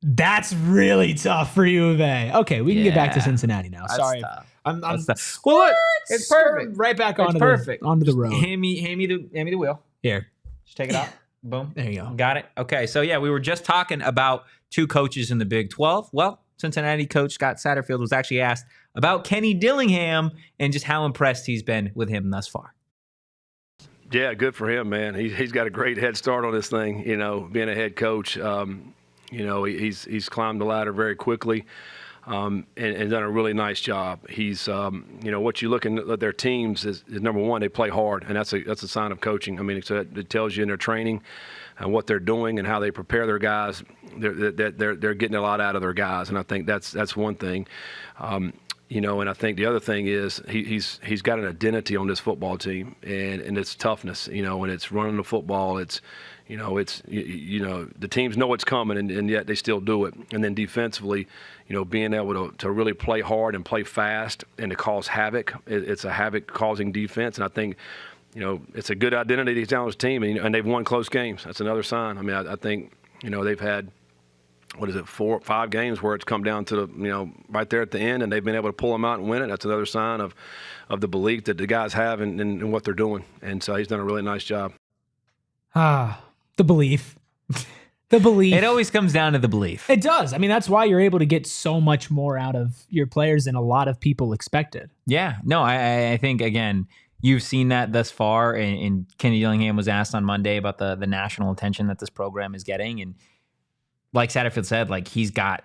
That's really tough for U of A. Okay, we can get back to Cincinnati now. Sorry. I'm well, look, it's perfect. Right back It's onto perfect. the road. Hand me the wheel. Here. Just take it out. Boom. There you go. Got it. Okay. So yeah, we were just talking about two coaches in the Big 12. Well, Cincinnati coach Scott Satterfield was actually asked about Kenny Dillingham and just how impressed he's been with him thus far. Yeah, good for him, man. He's got a great head start on this thing, being a head coach. He's climbed the ladder very quickly and done a really nice job. He's, what you look at their teams is number one, they play hard, and that's a sign of coaching. I mean, it tells you in their training and what they're doing and how they prepare their guys. They're getting a lot out of their guys, and I think that's one thing. And I think the other thing is he's got an identity on this football team, and it's toughness, and it's running the football. It's the teams know it's coming, and yet they still do it. And then defensively, being able to really play hard and play fast and to cause havoc. It's a havoc-causing defense, and I think, it's a good identity down his team, and they've won close games. That's another sign. I mean, I think, they've had, 4 or 5 games where it's come down to the, right there at the end, and they've been able to pull them out and win it. That's another sign of the belief that the guys have in what they're doing. And so he's done a really nice job. The belief. The belief. It always comes down to the belief. It does. I mean, that's why you're able to get so much more out of your players than a lot of people expected. Yeah. No, I think, again, you've seen that thus far. And Kenny Dillingham was asked on Monday about the national attention that this program is getting. And like Satterfield said, like, he's got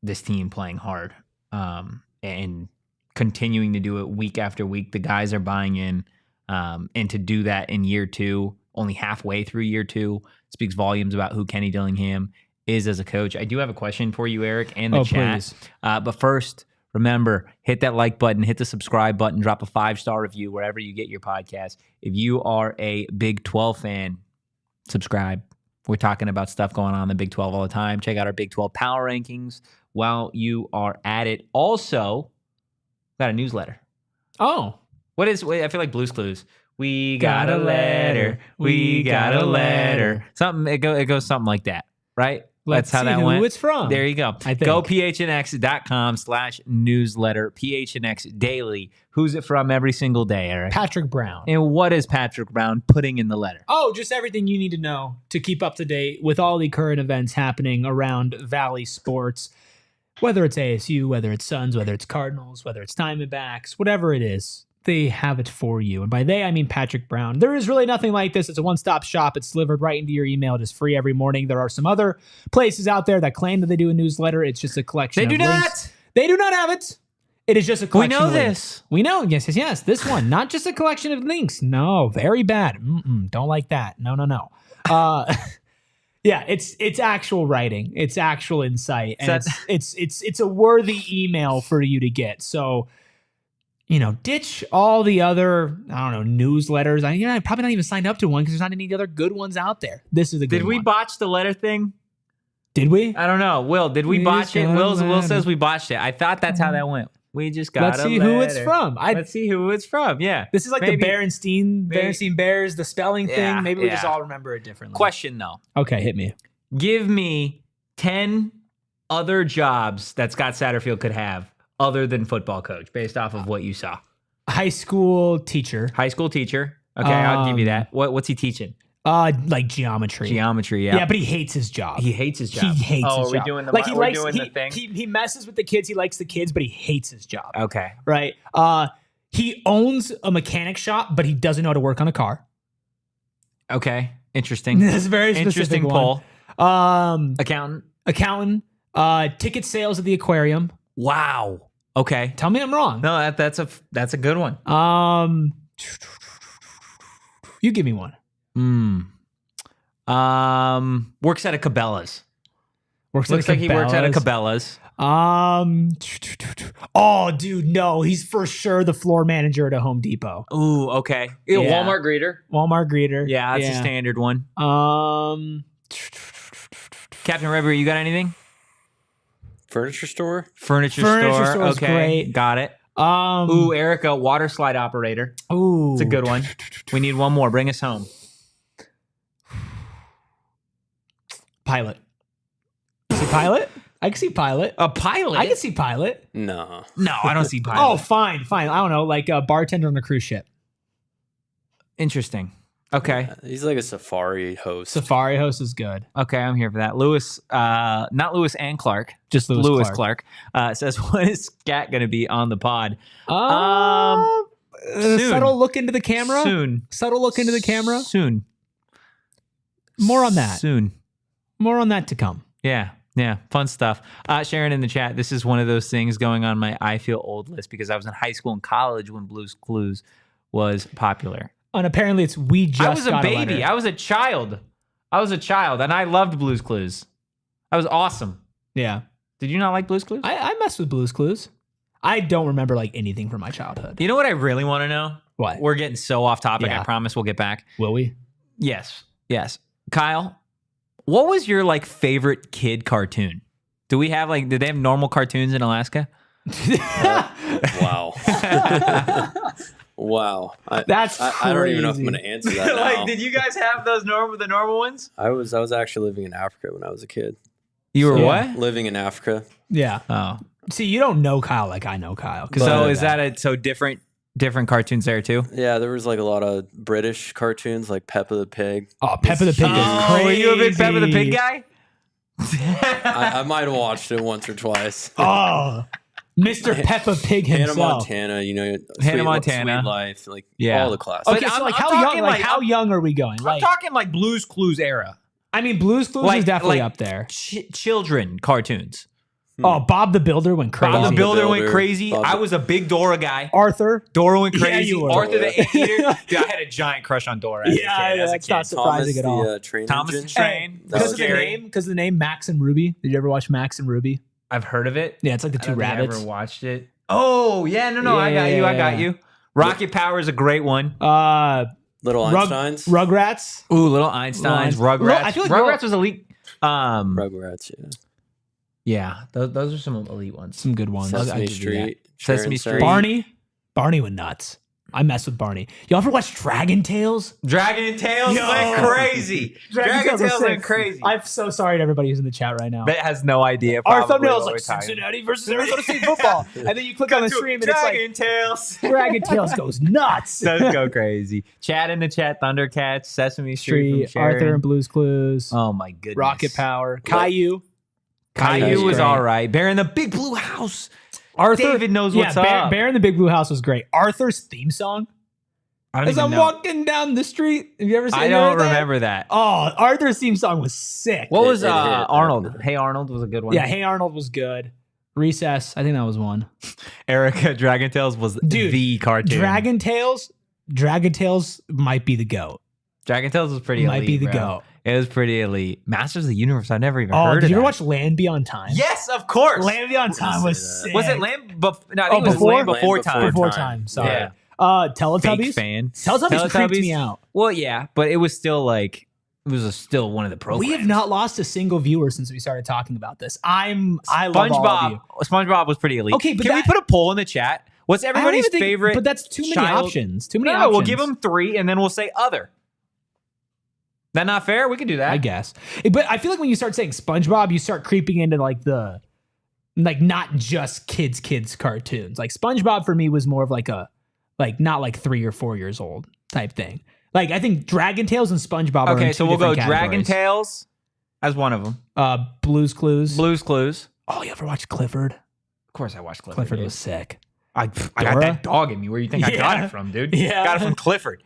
this team playing hard and continuing to do it week after week. The guys are buying in. And to do that in year 2, only halfway through year 2, speaks volumes about who Kenny Dillingham is as a coach. I do have a question for you, Erik, and the chat. Please. But first, remember, hit that like button, hit the subscribe button, drop a 5-star review wherever you get your podcast. If you are a Big 12 fan, subscribe. We're talking about stuff going on in the Big 12 all the time. Check out our Big 12 power rankings while you are at it. Also, got a newsletter. Oh. I feel like Blue's Clues. We got a letter. We got a letter. Something. It goes something like that, right? Let's That's how see that who went. it's from. There you go. I think. Go phnx.com/newsletter. PHNX Daily. Who's it from every single day, Erik? Patrick Brown. And what is Patrick Brown putting in the letter? Oh, just everything you need to know to keep up to date with all the current events happening around Valley sports. Whether it's ASU, whether it's Suns, whether it's Cardinals, whether it's Diamondbacks, whatever it is, they have it for you. And by they, I mean Patrick Brown. There is really nothing like this. It's a one-stop shop. It's delivered right into your email. It is free every morning. There are some other places out there that claim that they do a newsletter. It's just a collection of links. They do not have it. It is just a collection of links. We know this. We know. Yes. This one, not just a collection of links. No, very bad. Don't like that. No. Yeah, it's actual writing. It's actual insight. And it's a worthy email for you to get. So ditch all the other, I don't know, newsletters. I probably not even signed up to one because there's not any other good ones out there. This is a good one. Did we botch the letter thing? Did we? I don't know. Will, did we botch it? Will says we botched it. I thought that's how that went. We just got Let's see who it's from. Let's see who it's from. Yeah. This is like the Berenstein Bears, the spelling thing. Maybe we just all remember it differently. Question, though. Okay, hit me. Give me 10 other jobs that Scott Satterfield could have other than football coach based off of what you saw. High school teacher. Okay, I'll give you that. What's he teaching? Like geometry. Yeah. Yeah, but he hates his job. He hates his job. He hates his job. Are we doing the thing? He messes with the kids. He likes the kids, but he hates his job. Okay. Right. He owns a mechanic shop, but he doesn't know how to work on a car. Okay. Interesting. That's a very interesting specific poll. Accountant. Ticket sales at the aquarium. Wow. Okay. Tell me I'm wrong. No, that's a good one. You give me one. Works at a Cabela's. Looks like he works at a Cabela's. Oh, dude, no. He's for sure the floor manager at a Home Depot. Ooh, okay. Yeah. Walmart greeter. Yeah, that's a standard one. Captain River, you got anything? Furniture store? Furniture store. Okay, great. Got it. Erik, a water slide operator. Ooh. It's a good one. We need one more. Bring us home. Pilot. See pilot? I can see pilot. A pilot? I can see pilot. No, I don't see pilot. Oh, fine. I don't know, like a bartender on a cruise ship. Interesting. Okay. He's like a safari host. Safari host is good. Okay, I'm here for that. Lewis, not Lewis and Clark, just Lewis Clark says, "When is Scat going to be on the pod?" Soon. Subtle look into the camera. Soon. Subtle look into the camera. Soon. More on that. Soon. More on that to come. Yeah. Fun stuff. Sharon in the chat. This is one of those things going on my I Feel Old list because I was in high school and college when Blue's Clues was popular. And apparently it's we just. I was a baby. I was a child, and I loved Blue's Clues. That was awesome. Yeah. Did you not like Blue's Clues? I messed with Blue's Clues. I don't remember like anything from my childhood. You know what I really want to know? What? We're getting so off topic. Yeah. I promise we'll get back. Will we? Yes. Kyle, what was your like favorite kid cartoon? Did they have normal cartoons in Alaska? Wow. Wow. That's crazy. I don't even know if I'm going to answer that now. Did you guys have the normal ones? I was actually living in Africa when I was a kid. You were what? Living in Africa. Yeah. Oh. See, you don't know Kyle like I know Kyle. So is that different cartoons there too? Yeah, there was like a lot of British cartoons like Peppa the Pig. Oh, Peppa the Pig is crazy. Were you a big Peppa the Pig guy? I might have watched it once or twice. Oh, Mr. Peppa Pig himself. Hannah Montana, Hannah Montana, Sweet Life, all the classics. Okay, so like how young are we going? I'm talking like Blue's Clues era. I mean, Blue's Clues is definitely up there. Children cartoons. Oh, Bob the Builder went crazy. Bob the Builder went crazy. I was a big Dora guy. Arthur. Dora went crazy. Yeah, you were. Arthur the Anteater. Dude, I had a giant crush on Dora as a kid. That's not surprising at all. Thomas the Train. Because of the name Max and Ruby. Did you ever watch Max and Ruby? I've heard of it. Yeah, it's like the two rabbits. I never watched it. Oh, yeah, no, I got you. Rocket Power is a great one. Little Einsteins. Rugrats. Ooh, Little Einsteins. Rugrats. I feel like Rugrats was elite. Rugrats, yeah. Yeah, those are some elite ones. Some good ones. Sesame Street. Sesame Street. Barney went nuts. I messed with Barney. Y'all ever watch Dragon Tales? Dragon Tales went crazy. Dragon Tales went crazy. I'm so sorry to everybody who's in the chat right now. That has no idea. Our thumbnail is like Cincinnati versus Arizona State football. And then you click on the stream and it's like Dragon Tales. Dragon Tales goes nuts. Does go crazy. Chat in the chat, Thundercats, Sesame Street, Arthur and Blue's Clues. Oh my goodness. Rocket Power. Caillou. Caillou was all right. Bear in the Big Blue House. David knows what's up. Bear in the Big Blue House was great. Arthur's theme song. As I'm walking down the street. Have you ever seen that? I don't remember that. Oh, Arthur's theme song was sick. What was Arnold? Hey Arnold was a good one. Yeah, Hey Arnold was good. Recess, I think that was one. Erica, Dragon Tales was the cartoon. Dragon Tales might be the GOAT. Dragon Tales was pretty Might elite, be the bro. GOAT. It was pretty elite. Masters of the Universe, I never even Oh, heard did of you ever that. watch Land Beyond Time? Yes, of course. Land Beyond Time was that. sick. Was it Land? No, I think it was before? Land Before Land Time. Before Time, sorry. Yeah. Teletubbies? Fake fan. Teletubbies creeped me out. Well, yeah, but it was still like still one of the programs. We have not lost a single viewer since we started talking about this. I love all of you. SpongeBob was pretty elite. Okay, but can we put a poll in the chat? What's I don't everybody's even think- favorite? But that's too many child- options. Too many No, options. we'll give them 3, and then we'll say other. That not fair? We can do that. I guess. But I feel like when you start saying SpongeBob, you start creeping into like not just kids cartoons. Like SpongeBob for me was more of like not like 3 or 4 years old type thing. Like I think Dragon Tales and SpongeBob are in Okay, two so we'll go different Dragon categories. Tales as one of them. Blue's Clues. Blue's Clues. Oh, you ever watched Clifford? Of course I watched Clifford. Clifford dude. was sick. I got Dora? that dog in me. Where you think I got Yeah. it from, dude? Yeah. Got it from Clifford.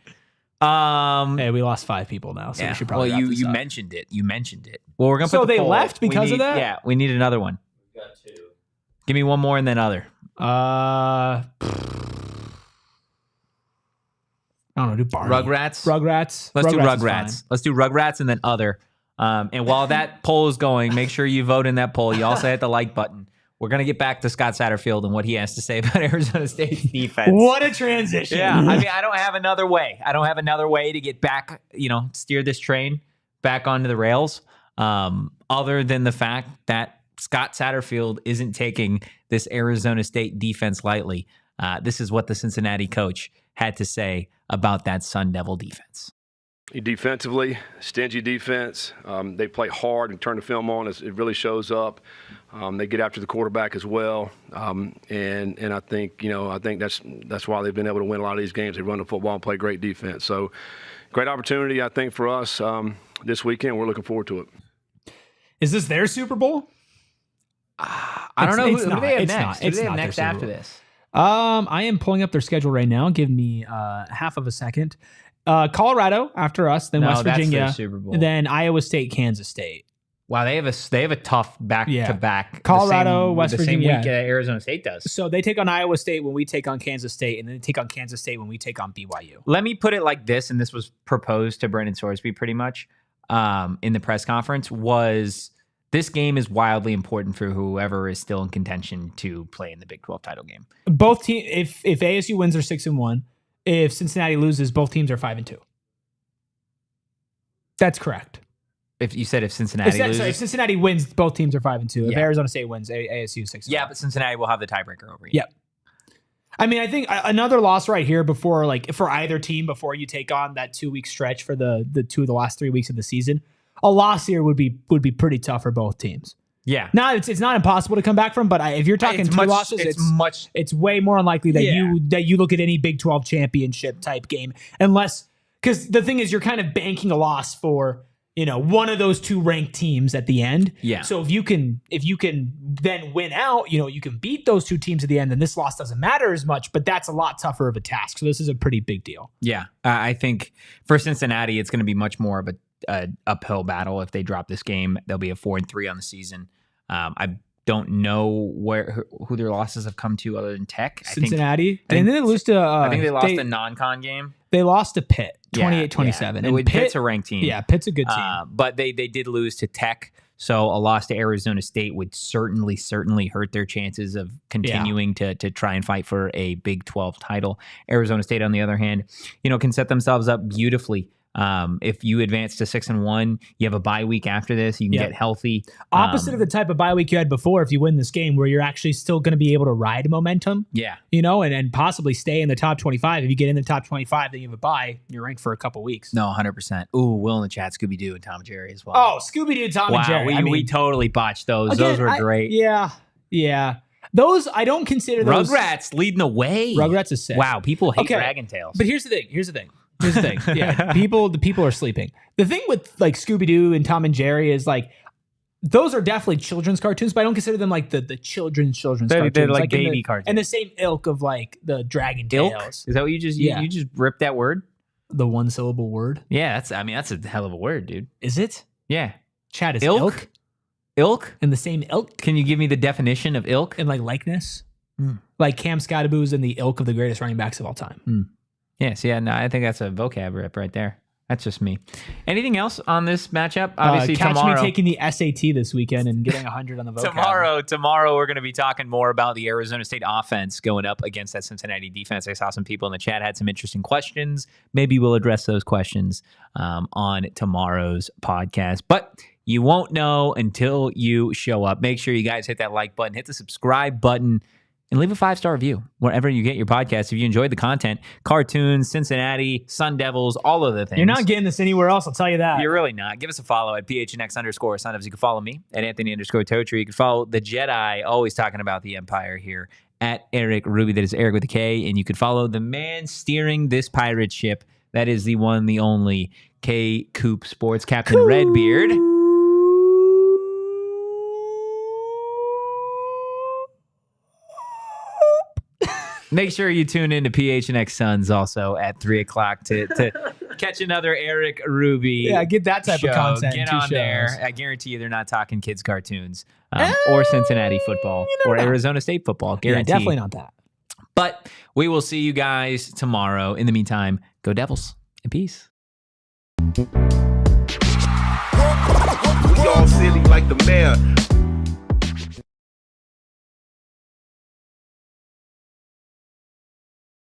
Hey, we lost 5 people now, so we should probably wrap this you up. mentioned it. You mentioned it. Well, we're gonna So put the they poll. left because We of need- that? Yeah, we need another one. We got 2. Give me one more and then other. I don't know, do Barney. Rugrats. Rugrats. Let's do is Rugrats. Let's do Rugrats and then other. And while that poll is going, make sure you vote in that poll. You also hit the like button. We're gonna get back to Scott Satterfield and what he has to say about Arizona State's defense. fine. What a transition. Yeah, I mean, I don't have another way. I don't have another way to get back, steer this train back onto the rails, other than the fact that Scott Satterfield isn't taking this Arizona State defense lightly. This is what the Cincinnati coach had to say about that Sun Devil defense. Defensively, stingy defense. They play hard and turn the film on. It really shows up. They get after the quarterback as well, and I think that's why they've been able to win a lot of these games. They run the football and play great defense. So, great opportunity I think for us this weekend. We're looking forward to it. Is this their Super Bowl? I don't know It's who not. do they have It's next. not. Who do It's they have not their next Super after Bowl. this? I am pulling up their schedule right now. Give me half of a second. Colorado after us, then No, West that's their Virginia, Super Bowl. then Iowa State, Kansas State. Wow, they have a tough back to back. Colorado, West the Virginia. same week Arizona State does. So they take on Iowa State when we take on Kansas State, and then they take on Kansas State when we take on BYU. Let me put it like this, and this was proposed to Brendan Sorsby pretty much in the press conference, was this game is wildly important for whoever is still in contention to play in the Big 12 title game. Both teams, if ASU wins, are 6-1. If Cincinnati loses, both teams are 5-2. That's correct. If you said if Cincinnati loses. Sorry, if Cincinnati wins, both teams are 5-2. If Yeah. Arizona State wins, ASU 6-1. Yeah, but Cincinnati will have the tiebreaker over you. Yep. I mean, I think another loss right here before, like, for either team before you take on that 2-week stretch for the 2 of the last 3 weeks of the season, a loss here would be pretty tough for both teams. Yeah. Now it's not impossible to come back from, but if you're talking It's two much- losses, it's it's way more unlikely that Yeah. you look at any Big 12 championship type game, unless, because the thing is, you're kind of banking a loss for one of those 2 ranked teams at the end. Yeah. So if you can then win out, you can beat those 2 teams at the end, then this loss doesn't matter as much. But that's a lot tougher of a task. So this is a pretty big deal. Yeah. I think for Cincinnati, it's going to be much more of a uphill battle if they drop this game. They'll be a 4-3 on the season. I don't know who their losses have come to other than Tech. Cincinnati, and then they lose to. I think they lost a non-con game. They lost to Pitt, Yeah, 28-27. yeah. And Pitt's a ranked team. Yeah, Pitt's a good team. But they did lose to Tech. So a loss to Arizona State would certainly hurt their chances of continuing to try and fight for a Big 12 title. Arizona State, on the other hand, can set themselves up beautifully. If you advance to 6-1, you have a bye week after this. You can get healthy. Opposite of the type of bye week you had before, if you win this game, where you're actually still going to be able to ride momentum. Yeah. And possibly stay in the top 25. If you get in the top 25, then you have a bye. You're ranked for a couple weeks. No, 100%. Ooh, Will in the chat, Scooby Doo and Tom and Jerry as well. Oh, Scooby Doo, Tom and Jerry. We totally botched those. Again, Those were great. Yeah. Those, I don't consider those. Rugrats leading the way. Rugrats is sick. Wow, people hate Okay. Dragon Tales. But here's the thing. Yeah, the people are sleeping. The thing with like Scooby Doo and Tom and Jerry is like those are definitely children's cartoons, but I don't consider them like the children's cartoons. They're like in baby the, cartoons. and the same ilk of like the Dragon Ilk? Tales. Is that what you just Yeah. you just ripped that word? The 1-syllable word. Yeah, that's a hell of a word, dude. Is it? Yeah. Chad is Ilk? ilk Ilk? in the same ilk Can you give me the definition of ilk? and like likeness. Mm. Like Cam Scottaboo is in the ilk of the greatest running backs of all time. Yes, yeah, no, I think that's a vocab rip right there. That's just me. Anything else on this matchup? Obviously, catch tomorrow. me taking the SAT this weekend and getting 100 on the vocab. Tomorrow we're going to be talking more about the Arizona State offense going up against that Cincinnati defense. I saw some people in the chat had some interesting questions. Maybe we'll address those questions on tomorrow's podcast. But you won't know until you show up. Make sure you guys hit that like button, hit the subscribe button, and leave a 5-star review wherever you get your podcast. If you enjoyed the content, cartoons, Cincinnati, Sun Devils, all of the things. You're not getting this anywhere else, I'll tell you that. You're really not. Give us a follow at PHNX_Sun Devils. You can follow me at Anthony_Totri. You can follow the Jedi, always talking about the Empire here, at Erik Ruby. That is Erik with a K. And you can follow the man steering this pirate ship. That is the one, the only K Coop Sports Captain Redbeard. Make sure you tune in to PHNX Suns also at 3 o'clock to catch another Erik Ruby. Yeah, get that type of content. Get on there. I guarantee you they're not talking kids' cartoons or Cincinnati football or Arizona State football. Guarantee. Yeah, definitely not that. But we will see you guys tomorrow. In the meantime, go Devils and peace. We all silly like the mayor.